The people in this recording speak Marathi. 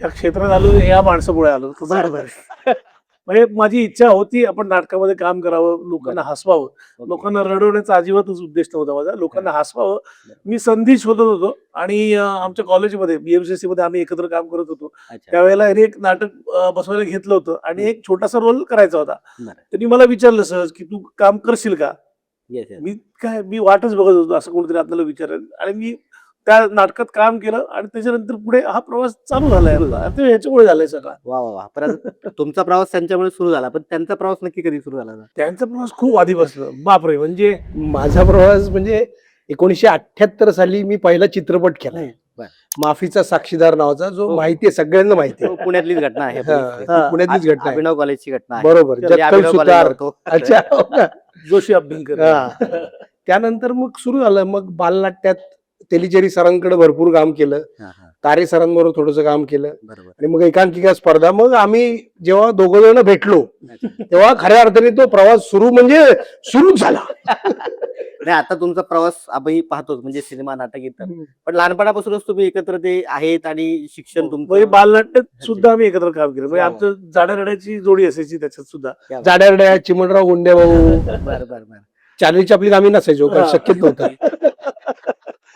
या क्षेत्रात आलो या माणसामुळे आलो. बरोबर. म्हणजे माझी इच्छा होती आपण नाटकामध्ये काम करावं, लोकांना हसवावं. लोकांना रडवण्याचा अजिबातच उद्देश नव्हता माझा. लोकांना हसवावं. मी संधी शोधत होतो आणि आमच्या कॉलेजमध्ये BMCC मध्ये आम्ही एकत्र काम करत होतो. अच्छा. त्यावेळेला याने एक नाटक बसवायला घेतलं होतं आणि एक छोटासा रोल करायचा होता. बरं. त्यांनी मला विचारलं सहज, की "तू काम करशील का?" Yes, yes. मी वाटच बघत होतो असं कोणीतरी आपल्याला विचारेल आणि मी त्या नाटकात काम केलं आणि त्याच्यानंतर पुढे हा प्रवास चालू झालाय. आता ह्याच्यामुळे झालाय सगळा. वा वा वा. परत तुमचा प्रवास त्यांच्यामुळे सुरू झाला, पण त्यांचा प्रवास नक्की कधी सुरू झाला? त्यांचा प्रवास खूप आधीपासून. बापरे! म्हणजे माझा प्रवास म्हणजे 1978 साली मी पहिला चित्रपट केलाय. बरं. माफीचा साक्षीदार नावाचा, जो हो. माहितीये सगळ्यांना माहिती तो पुण्यातलीच घटना आहे. ती पुण्यातलीच घटना आहे. अभिनव कॉलेजची घटना आहे. बरोबर. मी जक्कल अभिनव सुतार. कॉलेजला होतो. अच्छा. हो का? जोशी अभ्यंकर. हा. त्यानंतर मग सुरू झालं. मग बालनाट्यात तेलीचेरी सरांकडे भरपूर काम केलं. हा, हा. तारे सरांबरोबर थोडंसं काम केलं बरोबर. आणि मग एकांकिका स्पर्धा. मग आम्ही जेव्हा दोघं जण भेटलो तेव्हा खऱ्या अर्थाने तो प्रवास सुरू म्हणजे सुरूच झाला. नाही, आता तुमचा प्रवास आम्ही पाहतो म्हणजे सिनेमा, नाटक इतर, पण लहानपणापासूनच तुम्ही एकत्र ते आहेत आणि शिक्षण म्हणजे तुमचं बालनाट्यात सुद्धा आम्ही एकत्र काम केलं. म्हणजे वा, आमचं जाड्या रड्याची जोडी असायची त्याच्यात सुद्धा. क्या बात. जाड्यारड्या, चिमणराव गोंडे भाऊ, बरं बरं बरं. चार्ली चॅप्लिन आम्ही नसायचो, कारण शक्यच नव्हतं.